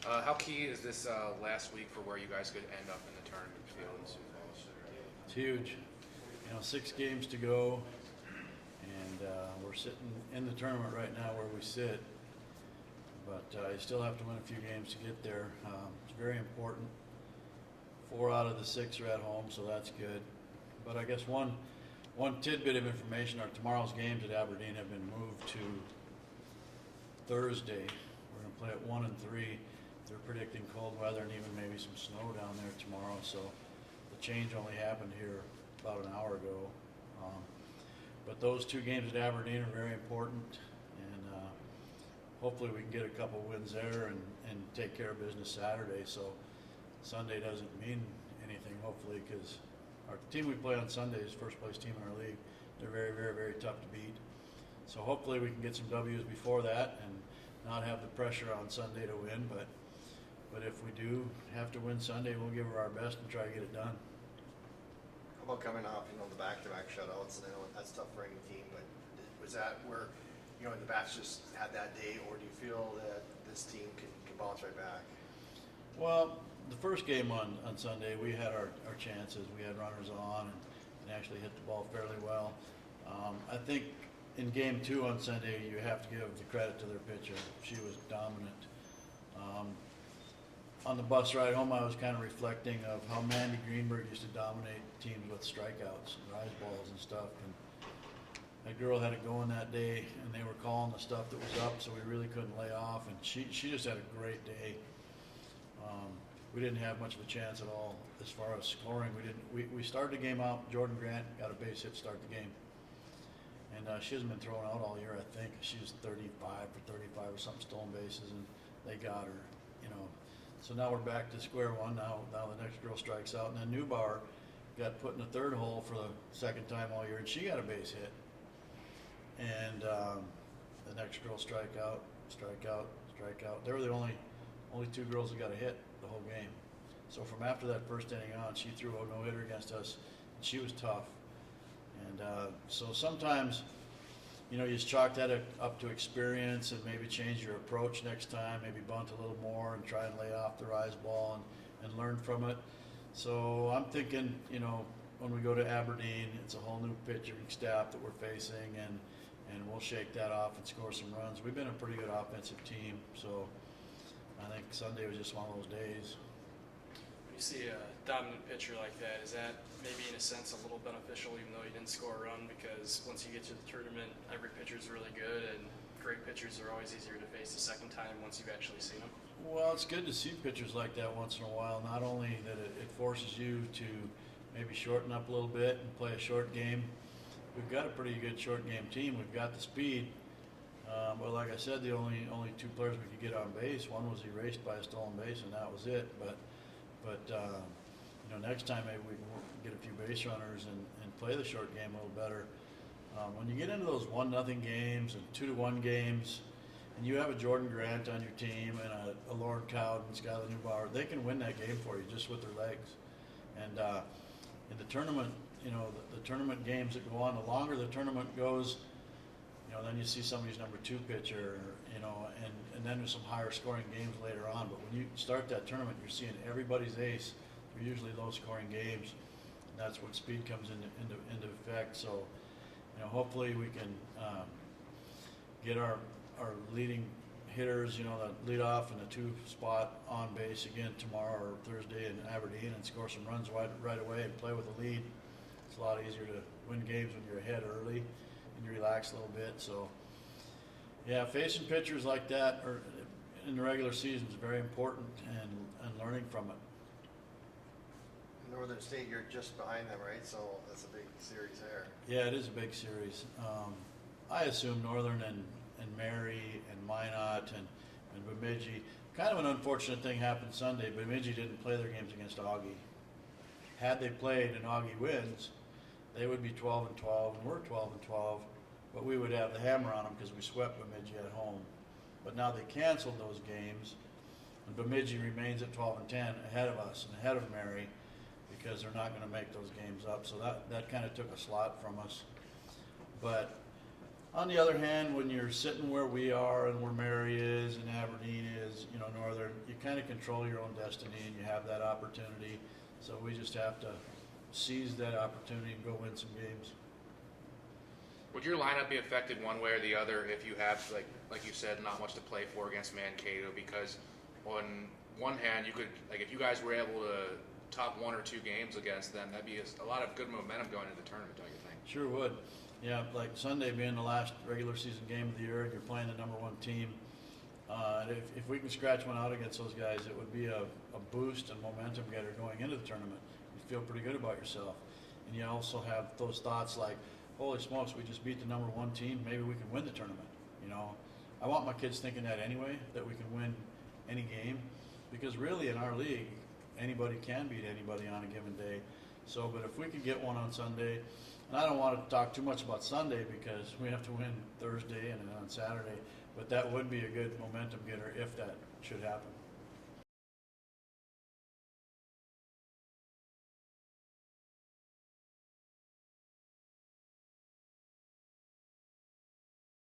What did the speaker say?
How key is this last week for where you guys could end up in the tournament field in Sioux Falls? It's huge. 6 games to go, and we're sitting in the tournament right now where we sit. But you still have to win a few games to get there. It's very important. 4 out of the 6 are at home, so that's good. But I guess one tidbit of information are tomorrow's games at Aberdeen have been moved to Thursday. We're going to play at 1 and 3. They're predicting cold weather and even maybe some snow down there tomorrow. So the change only happened here about an hour ago. But those 2 games at Aberdeen are very important, and hopefully we can get a couple wins there and take care of business Saturday. So Sunday doesn't mean anything, hopefully, because our team we play on Sunday is first place team in our league. They're very, very, very tough to beat. So hopefully we can get some W's before that and not have the pressure on Sunday to win. But if we do have to win Sunday, we'll give her our best and try to get it done. How about coming off, the back-to-back shutouts? I know that's tough for any team, but was that where, the Bats just had that day, or do you feel that this team can bounce right back? Well, the first game on Sunday, we had our chances. We had runners on and actually hit the ball fairly well. I think in game 2 on Sunday, you have to give the credit to their pitcher. She was dominant. On the bus ride home, I was kind of reflecting of how Mandy Greenberg used to dominate teams with strikeouts and rise balls and stuff. And that girl had it going that day, and they were calling the stuff that was up, so we really couldn't lay off. And she just had a great day. We didn't have much of a chance at all as far as scoring. We started the game out. Jordan Grant got a base hit to start the game, and she hasn't been thrown out all year. I think she was 35 for 35 or something stolen bases, and they got her. So now we're back to square one. Now the next girl strikes out, and then Neubauer got put in the third hole for the second time all year, and she got a base hit. And the next girl strike out. They were the only 2 girls that got a hit the whole game. So from after that first inning on, she threw a no-hitter against us, and she was tough. And so sometimes, you just chalk that up to experience and maybe change your approach next time, maybe bunt a little more and try and lay off the rise ball and learn from it. So I'm thinking, when we go to Aberdeen, it's a whole new pitching staff that we're facing, and we'll shake that off and score some runs. We've been a pretty good offensive team, so I think Sunday was just one of those days. When you see a dominant pitcher like that, is that maybe in a sense a little beneficial, even though you didn't score a run? Because once you get to the tournament, every pitcher is really good, and great pitchers are always easier to face the second time once you've actually seen them. Well, it's good to see pitchers like that once in a while. Not only that it forces you to maybe shorten up a little bit and play a short game. We've got a pretty good short game team. We've got the speed. But like I said, the only 2 players we could get on base, one was erased by a stolen base, and that was it. But next time maybe we can get a few base runners and play the short game a little better. When you get into those 1-0 games and 2-1 games, and you have a Jordan Grant on your team and a Lauren Cowden and Skylar Neubauer, they can win that game for you just with their legs. And in the tournament, the tournament games that go on, the longer the tournament goes, then you see somebody's number 2 pitcher, and then there's some higher scoring games later on. But when you start that tournament, you're seeing everybody's ace. They're usually low scoring games, and that's when speed comes into effect. So, hopefully we can get our leading hitters, that lead off in the 2 spot on base again tomorrow or Thursday in Aberdeen and score some runs right away and play with a lead. It's a lot easier to win games when you're ahead early and you relax a little bit. So, yeah, facing pitchers like that in the regular season is very important, and learning from it. Northern State, you're just behind them, right? So that's a big series there. Yeah, it is a big series. I assume Northern and Mary and Minot and Bemidji. Kind of an unfortunate thing happened Sunday. Bemidji didn't play their games against Augie. Had they played and Augie wins, they would be 12-12, and we're 12-12, but we would have the hammer on them because we swept Bemidji at home. But now they canceled those games, and Bemidji remains at 12-10 ahead of us and ahead of Mary, because they're not going to make those games up. So that kind of took a slot from us. But On the other hand, when you're sitting where we are and where Mary is and Aberdeen is, you know, Northern, you kind of control your own destiny and you have that opportunity. So we just have to seize that opportunity and go win some games. Would your lineup be affected one way or the other if you have, like you said, not much to play for against Mankato? Because on one hand, you could, like, if you guys were able to top 1 or 2 games against them, that'd be a lot of good momentum going into the tournament, don't you think? Sure would. Yeah, like Sunday being the last regular season game of the year and you're playing the number 1 team, if we can scratch one out against those guys, it would be a boost and momentum getter going into the tournament. You feel pretty good about yourself. And you also have those thoughts like, holy smokes, we just beat the number 1 team, maybe we can win the tournament. You know, I want my kids thinking that anyway, that we can win any game, because really in our league, anybody can beat anybody on a given day. So, but if we could get one on Sunday, and I don't want to talk too much about Sunday because we have to win Thursday and then on Saturday, but that would be a good momentum getter if that should happen.